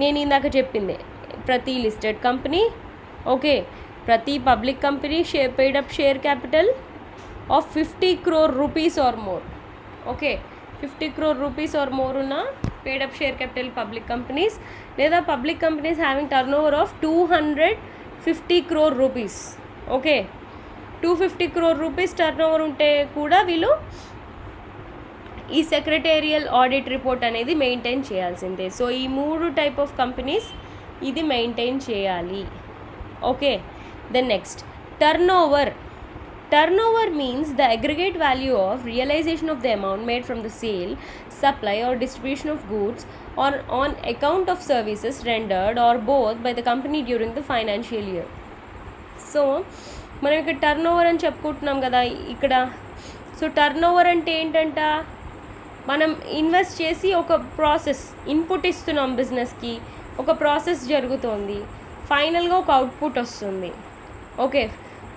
నేను ఇందాక చెప్పింది ప్రతి listed company, okay, ప్రతి public company paid up share capital of 50 crore rupees or more. Okay, 50 crore rupees or more ఉన్న paid up share capital public companies, లేదా public companies having turn over of 250 crore rupees. Okay, 250 crore rupees turn over ఉంటే కూడా వీళ్ళు ఈ secretarial audit report అనేది maintain చేయాల్సిందే. So ఈ 3 type of companies ఇది మెయింటైన్ చేయాలి. Okay. Then next, turnover. Turnover means the aggregate value of realization of the amount made from the sale, supply or distribution of goods or on account of services rendered or both by the company during the financial year. So మనం ఇక్కడ turn over అని చెప్పుకుంటున్నాం కదా ఇక్కడ. So turn over అంటే ఏంటంట, మనం invest చేసి ఒక ప్రాసెస్ ఇన్పుట్ ఇస్తున్నాం బిజినెస్కి, ఒక ప్రాసెస్ జరుగుతోంది, ఫైనల్గా ఒక అవుట్పుట్ వస్తుంది. ఓకే,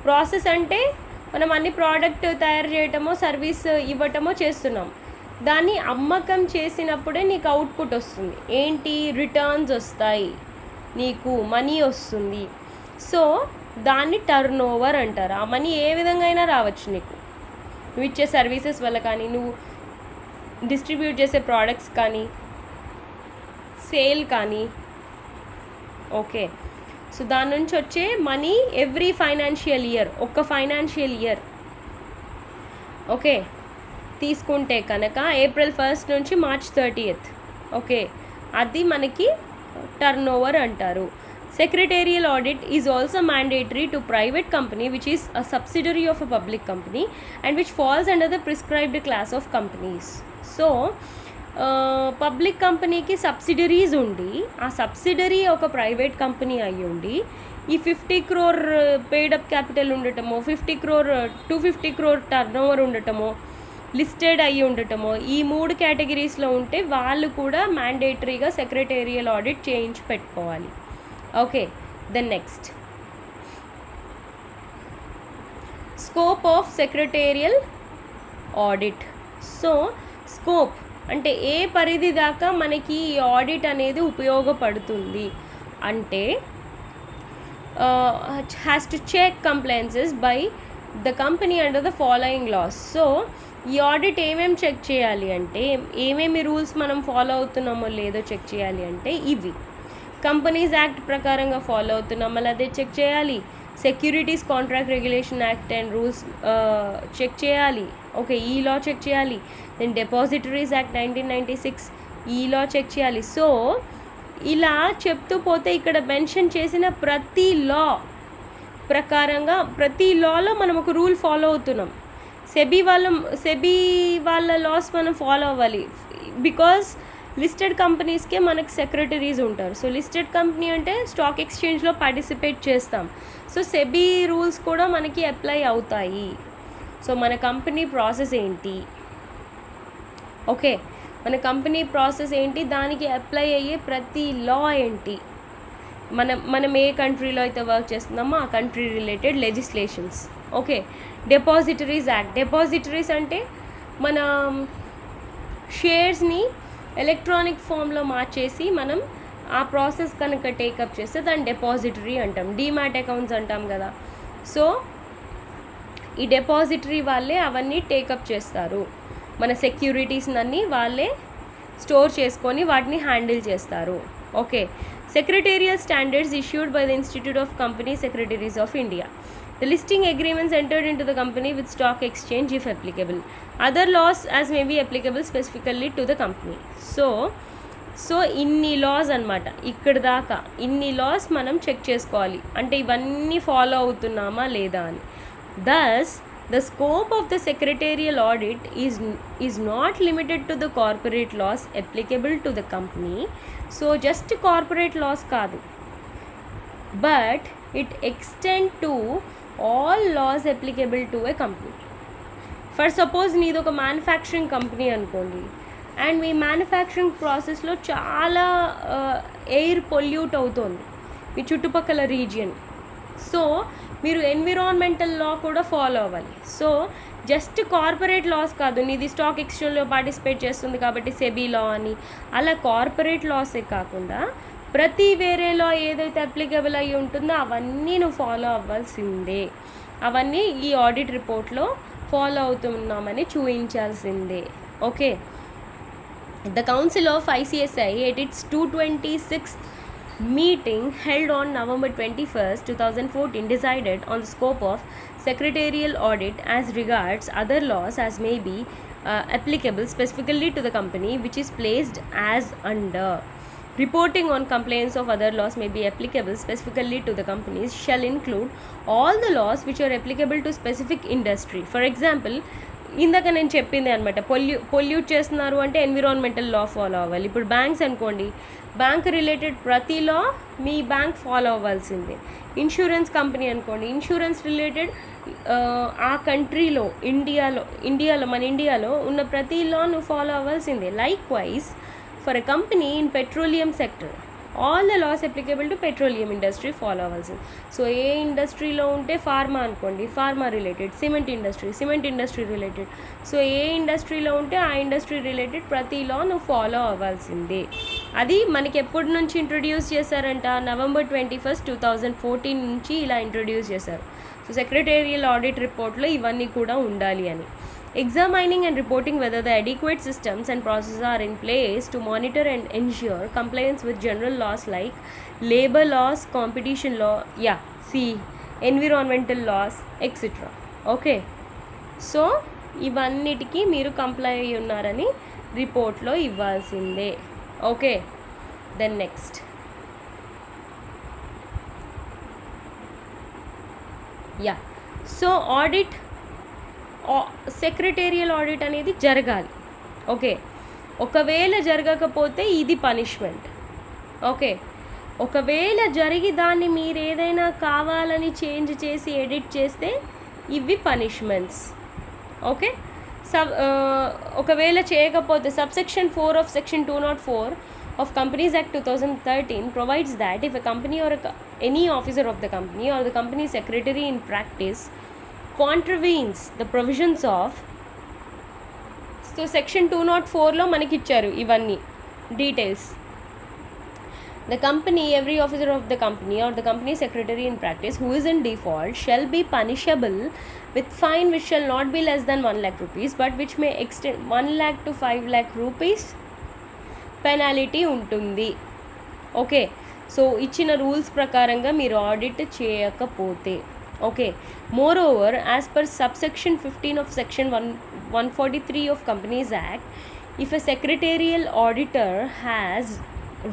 ప్రాసెస్ అంటే మనం అన్ని ప్రోడక్ట్ తయారు చేయటమో సర్వీస్ ఇవ్వటమో చేస్తున్నాం. దాన్ని అమ్మకం చేసినప్పుడే నీకు అవుట్పుట్ వస్తుంది. ఏంటి? రిటర్న్స్ వస్తాయి, నీకు మనీ వస్తుంది. సో దాన్ని టర్న్ ఓవర్ అంటారు. ఆ మనీ ఏ విధంగా అయినా రావచ్చు నీకు, నువ్వు ఇచ్చే సర్వీసెస్ వల్ల కానీ, నువ్వు డిస్ట్రిబ్యూట్ చేసే ప్రోడక్ట్స్ కానీ, సేల్ కానీ. ఓకే, సో దాని నుంచి వచ్చే మనీ ఎవ్రీ ఫైనాన్షియల్ ఇయర్, ఒక్క ఫైనాన్షియల్ ఇయర్ ఓకే తీసుకుంటే కనుక April 1st నుంచి March 30th, ఓకే, అది మనకి టర్న్ ఓవర్ అంటారు. Secretarial audit is also mandatory to private company which is a subsidiary of a public company and which falls under the prescribed class of companies. So public కంపెనీకి subsidiaries ఉండి, ఆ subsidiary ఒక private company అయ్యి ఉండి, ఈ 50 crore paid up capital ఉండటమో, 250 crore turn over ఉండటమో, listed అయ్యి ఉండటమో, ఈ 3 కేటగిరీస్లో ఉంటే వాళ్ళు కూడా మ్యాండేటరీగా సెక్రటేరియల్ ఆడిట్ చేయించి పెట్టుకోవాలి. Okay. Then next, scope of secretarial audit. So scope అంటే ఏ పరిధి దాకా మనకి ఈ ఆడిట్ అనేది ఉపయోగపడుతుంది అంటే, has to check compliances by the company under the following laws. So ఈ ఆడిట్ ఏమేమి చెక్ చేయాలి అంటే, ఏమేమి రూల్స్ మనం ఫాలో అవుతున్నామో లేదో చెక్ చేయాలి అంటే ఇవి. కంపెనీస్ యాక్ట్ ప్రకారంగా ఫాలో అవుతున్నామో అదే చెక్ చేయాలి. Securities contract regulation act and rules check చేయాలి. ఓకే, ఈ లా చెక్ చేయాలి. దెన్ డిపాజిటరీస్ యాక్ట్ 1996 ఈ లా చెక్ చేయాలి. సో ఇలా చెప్తూ పోతే ఇక్కడ మెన్షన్ చేసిన ప్రతి లా ప్రకారంగా, ప్రతి లాలో మనం ఒక రూల్ ఫాలో అవుతున్నాం. సెబీ వాళ్ళ లాస్ మనం ఫాలో అవ్వాలి. బికాజ్ లిస్టెడ్ కంపెనీస్కే మనకి సెక్రటరీస్ ఉంటారు. సో లిస్టెడ్ కంపెనీ అంటే స్టాక్ ఎక్స్చేంజ్లో పార్టిసిపేట్ చేస్తాం. సో సెబీ రూల్స్ కూడా మనకి అప్లై అవుతాయి. సో మన కంపెనీ ప్రాసెస్ ఏంటి, ఓకే, మన కంపెనీ ప్రాసెస్ ఏంటి, దానికి అప్లై అయ్యే ప్రతి లా ఏంటి, మనం ఏ కంట్రీలో అయితే వర్క్ చేస్తున్నామో ఆ country related legislations. Okay. Depositories act. Depositories అంటే మన షేర్స్ని ఎలక్ట్రానిక్ ఫామ్లో మార్చేసి మనం ఆ ప్రాసెస్ కనుక టేకప్ చేస్తే దాన్ని డిపాజిటరీ అంటాం. డీమ్యాట్ అకౌంట్స్ అంటాం కదా. సో ఈ డిపాజిటరీ వాళ్ళే అవన్నీ టేకప్ చేస్తారు. మన సెక్యూరిటీస్ అన్నీ వాళ్ళే స్టోర్ చేసుకొని వాటిని హ్యాండిల్ చేస్తారు. Okay. Secretarial standards issued by the institute of company secretaries of India. The listing agreements entered into the company with stock exchange if applicable. Other laws as may be applicable specifically to the company. So so ఇన్ని loss అనమాట, ఇక్కడ దాకా ఇన్ని loss మనం check చేసుకోవాలి, అంటే ఇవన్నీ follow అవుతున్నామా లేదా అని. Thus the scope of the secretarial audit is not limited to the corporate laws applicable to the company. So just corporate laws కాదు, but it extend to all laws applicable to a company. For suppose నీది ఒక manufacturing company అనుకోండి, and మీ manufacturing ప్రాసెస్లో చాలా air pollute అవుతుంది మీ చుట్టుపక్కల రీజియన్. సో మీరు ఎన్విరాన్మెంటల్ లా కూడా ఫాలో అవ్వాలి. సో జస్ట్ కార్పొరేట్ లాస్ కాదు, నీది స్టాక్ ఎక్స్చేంజ్లో పార్టిసిపేట్ చేస్తుంది కాబట్టి సెబీ లా అని, అలా కార్పొరేట్ లాసే కాకుండా ప్రతి వేరే లా ఏదైతే అప్లికబుల్ అయ్యి ఉంటుందో అవన్నీ నువ్వు ఫాలో అవ్వాల్సిందే. అవన్నీ ఈ ఆడిట్ రిపోర్ట్లో ఫాలో అవుతున్నామని చూపించాల్సిందే. Okay. The Council of ICSI at its 226th meeting held on November 21st, 2014 decided on the scope of secretarial audit as regards other laws as may be applicable specifically to the company which is placed as under. Reporting on complaints of other laws may be applicable specifically to the companies shall include all the laws which are applicable to specific industry. For example, ఇందాక నేను చెప్పింది అనమాట, pollute చేస్తున్నారు అంటే environmental law follow అవ్వాలి. ఇప్పుడు banks అనుకోండి, bank related ప్రతి లా మీ బ్యాంక్ ఫాలో అవ్వాల్సిందే. ఇన్సూరెన్స్ కంపెనీ అనుకోండి, ఇన్సూరెన్స్ రిలేటెడ్ ఆ కంట్రీలో మన ఇండియాలో ఉన్న ప్రతి లా నువ్వు ఫాలో అవ్వాల్సిందే. Likewise for a company in petroleum sector all the laws applicable to petroleum industry follow అవ్వాల్సింది. సో ఏ ఇండస్ట్రీలో ఉంటే ఫార్మా అనుకోండి, pharma related, cement industry related. So ఏ ఇండస్ట్రీలో ఉంటే ఆ ఇండస్ట్రీ రిలేటెడ్ ప్రతి లా నువ్వు ఫాలో అవ్వాల్సిందే. అది మనకి ఎప్పటి నుంచి ఇంట్రొడ్యూస్ చేశారంట, November 21st, 2014 నుంచి ఇలా ఇంట్రొడ్యూస్ చేశారు. సో సెక్రటేరియల్ ఆడిట్ రిపోర్ట్లో ఇవన్నీ కూడా ఉండాలి అని. Examining and reporting whether the adequate systems and processes are in place to monitor and ensure compliance with general laws like labor laws, competition law, environmental laws, etc. Okay. So ఇవన్నిటికీ మీరు comply అయ్యి ఉన్నారని రిపోర్ట్లో ఇవ్వాల్సిందే. Okay. Then next so audit, secretarial audit అనేది జరగాలి. Okay. ఒకవేళ జరగకపోతే ఇది పనిష్మెంట్. ఓకే. ఒకవేళ జరిగి దాన్ని మీరు ఏదైనా కావాలని చేంజ్ చేసి ఎడిట్ చేస్తే ఇవి పనిష్మెంట్స్. ఓకే. ఒకవేళ చేయకపోతే subsection 4 of Section 204 of Companies Act 2013 provides that if a company or any officer of the company or the company secretary in practice contravenes the provisions of, so Section 204లో మనకి ఇచ్చారు ఇవన్నీ details. The company, every officer of the company or the company secretary in practice who is in default shall be punishable with fine which shall not be less than 1 lakh rupees but which may extend 1 lakh to 5 lakh rupees penalty ఉంటుంది. Okay. So ఇచ్చిన rules ప్రకారంగా మీరు audit చేయకపోతే. Okay. More over as per subsection 15 of Section 143 of Companies Act, if a secretarial auditor has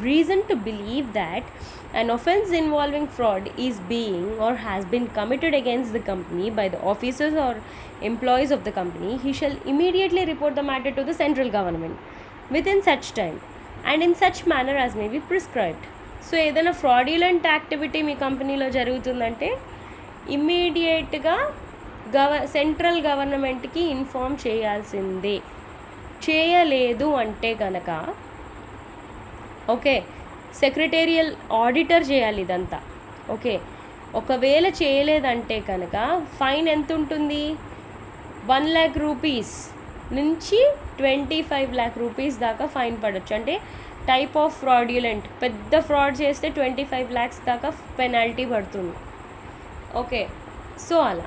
reason to believe that an offence involving fraud is being or has been committed against the company by the officers or employees of the company, he shall immediately report the matter to the central government within such time and in such manner as may be prescribed. So ఏదైనా fraudulent activity మీ కంపెనీలో జరుగుతుందంటే ఇమ్మీడియట్గా central గవర్నమెంట్కి inform చేయాల్సిందే. చేయలేదు అంటే కనుక okay secretarial auditor చేయాలి ఇదంతా. ఓకే. ఒకవేళ చేయలేదంటే కనుక ఫైన్ ఎంత ఉంటుంది, 1 lakh rupees నుంచి 25 lakh rupees దాకా ఫైన్ పడవచ్చు. అంటే టైప్ ఆఫ్ ఫ్రాడ్యులెంట్, పెద్ద ఫ్రాడ్ చేస్తే 25 lakhs దాకా పెనాల్టీ పడుతుంది. ఓకే. సో అలా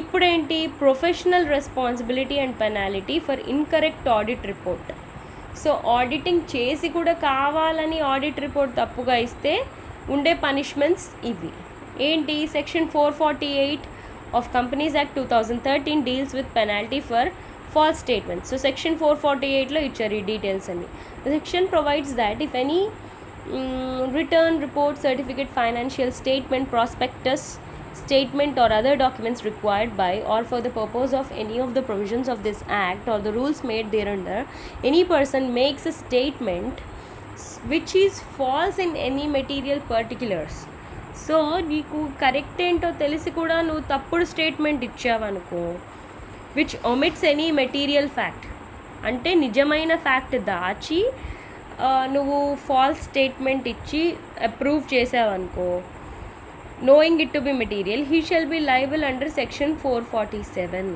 ఇప్పుడేంటి, professional responsibility and penalty for incorrect audit report. So auditing చేసి కూడా కావాలని ఆడిట్ రిపోర్ట్ తప్పుగా ఇస్తే ఉండే పనిష్మెంట్స్ ఇవి ఏంటి. Section 448 of Companies Act 2013 deals with penalty for false statements. So section 448 లో ఇచ్చారు ఈ డీటెయిల్స్ అన్ని. The section provides that if any return, report, certificate, financial statement, prospectus, statement or other documents required by or for the purpose of any of the provisions of this act or the rules made thereunder, any person makes a statement which is false in any material particulars. So నీకు correct ఏంటో తెలిసి కూడా నువ్వు తప్పుడు statement ఇచ్చావనుకో, which omits any material fact, అంటే నిజమైన fact దాచి నువ్వు ఫాల్స్ స్టేట్మెంట్ ఇచ్చి అప్రూవ్ చేసావనుకో, knowing it to be material, he shall be liable under section 447.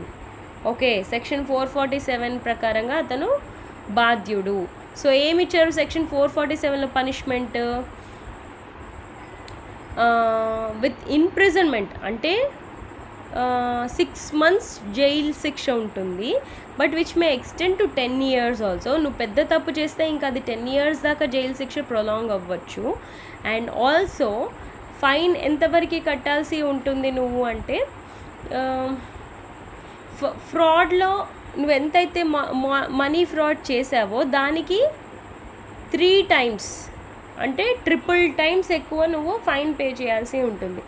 Okay, section 447 ప్రకారంగా అతను బాధ్యుడు. సో ఏమి ఇచ్చారు సెక్షన్ 447లో పనిష్మెంట్? విత్ ఇంప్రిజన్మెంట్, అంటే 6 months జైల్ శిక్ష ఉంటుంది. But which may extend to 10 years also. నువ్వు పెద్ద తప్పు చేస్తే ఇంకా అది 10 years దాకా జైలు శిక్ష ప్రొలాంగ్ అవ్వచ్చు. అండ్ ఆల్సో ఫైన్ ఎంతవరకు కట్టాల్సి ఉంటుంది నువ్వు అంటే, ఫ్రాడ్లో నువ్వు ఎంతైతే మనీ ఫ్రాడ్ చేసావో దానికి 3 times, అంటే 3 times ఎక్కువ నువ్వు ఫైన్ పే చేయాల్సి ఉంటుంది.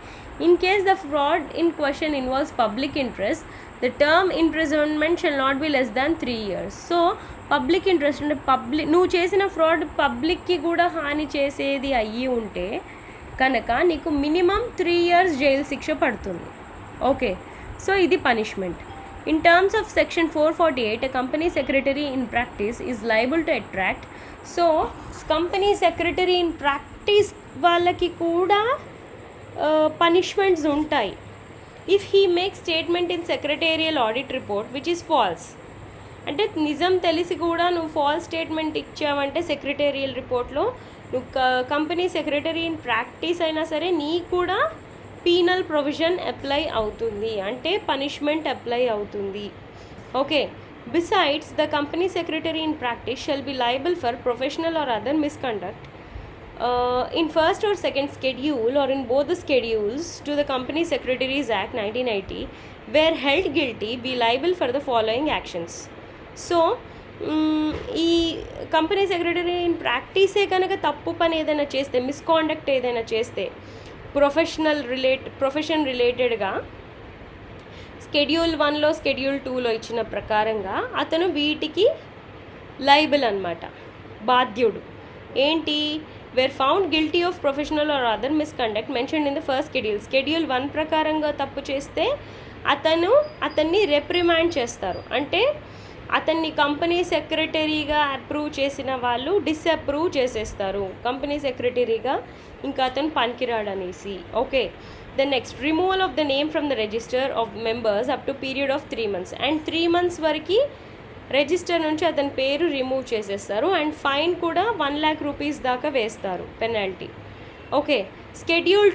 In case the fraud in question involves public interest, the term imprisonment shall not be less than 3 years. So public interest అంటే నువ్వు చేసిన ఫ్రాడ్ పబ్లిక్కి కూడా హాని చేసేది అయ్యి ఉంటే కనుక నీకు మినిమం 3 years జైలు శిక్ష పడుతుంది. ఓకే, సో ఇది punishment. In terms of section 448, a company secretary in practice is liable to attract. So company secretary in practice వాళ్ళకి కూడా పనిష్మెంట్స్ ఉంటాయి. If he make statement in secretarial audit report which is false, అంటే నిజం తెలిసి కూడా నువ్వు false statement ఇచ్చావంటే secretarial రిపోర్ట్లో, నువ్వు కంపెనీ సెక్రటరీ ఇన్ ప్రాక్టీస్ అయినా సరే నీకు కూడా పీనల్ ప్రొవిజన్ అప్లై అవుతుంది, అంటే పనిష్మెంట్ అప్లై అవుతుంది. Okay, besides the company secretary in practice shall be liable for professional or other misconduct in first or second schedule or in both the schedules to the Company Secretaries Act 1980, where held guilty, be liable for the following actions. So ఈ company secretary in ప్రాక్టీసే కనుక తప్పు పని ఏదైనా చేస్తే, misconduct ఏదైనా చేస్తే, profession రిలేటెడ్గా Schedule 1లో Schedule 2లో ఇచ్చిన ప్రకారంగా అతను వీటికి లైబుల్ అన్నమాట, బాధ్యుడు. ఏంటి? Were found guilty of professional or other misconduct mentioned in the first schedule. Schedule 1 ప్రకారంగా తప్పు చేస్తే అతన్ని రెప్రిమాండ్ చేస్తారు, అంటే అతన్ని కంపెనీ సెక్రటరీగా అప్రూవ్ చేసిన వాళ్ళు డిసప్రూవ్ చేసేస్తారు కంపెనీ సెక్రటరీగా, ఇంకా అతను పనికిరాడనేసి. Okay, the next removal of the name from the register of members up to period of 3 months. And 3 months వరకు రిజిస్టర్ నుంచి అతని పేరు రిమూవ్ చేసేస్తారు. అండ్ ఫైన్ కూడా 1 lakh rupees దాకా వేస్తారు పెనాల్టీ. ఓకే, Schedule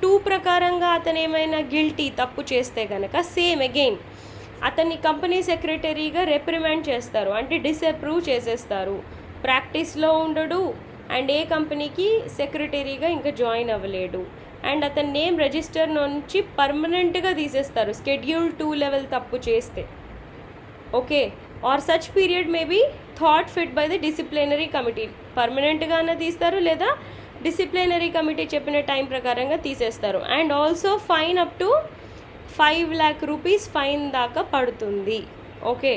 2 ప్రకారంగా అతను ఏమైనా గిల్టీ తప్పు చేస్తే కనుక సేమ్ అగైన్ అతన్ని కంపెనీ సెక్రటరీగా రెప్రిమాండ్ చేస్తారు, అంటే డిసప్రూవ్ చేసేస్తారు, ప్రాక్టీస్లో ఉండడు అండ్ ఏ కంపెనీకి సెక్రటరీగా ఇంకా జాయిన్ అవ్వలేడు, అండ్ అతని నేమ్ రిజిస్టర్ నుంచి పర్మనెంట్గా తీసేస్తారు Schedule 2 level తప్పు చేస్తే. Okay, or such period may be thought fit by the disciplinary committee. పర్మనెంట్గానే తీస్తారు లేదా డిసిప్లినరీ కమిటీ చెప్పిన టైం ప్రకారంగా తీసేస్తారు. And also fine up to 5 lakh rupees fine దాకా పడుతుంది. ఓకే,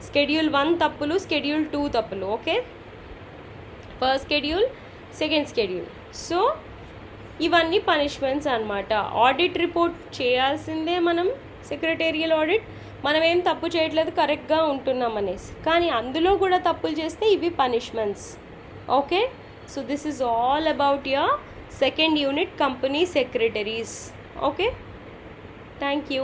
Schedule 1 తప్పులు, Schedule 2 తప్పులు. Okay, first schedule, second schedule. So ఇవన్నీ పనిష్మెంట్స్ అన్నమాట. ఆడిట్ రిపోర్ట్ చేయాల్సిందే మనం, సెక్రటేరియల్ ఆడిట్. మనం ఏం తప్పు చేయట్లేదు, కరెక్ట్గా ఉంటున్నాం అనేసి, కానీ అందులో కూడా తప్పులు చేస్తే ఇవి punishments. Okay, so this is all about your second unit company secretaries. Okay, thank you.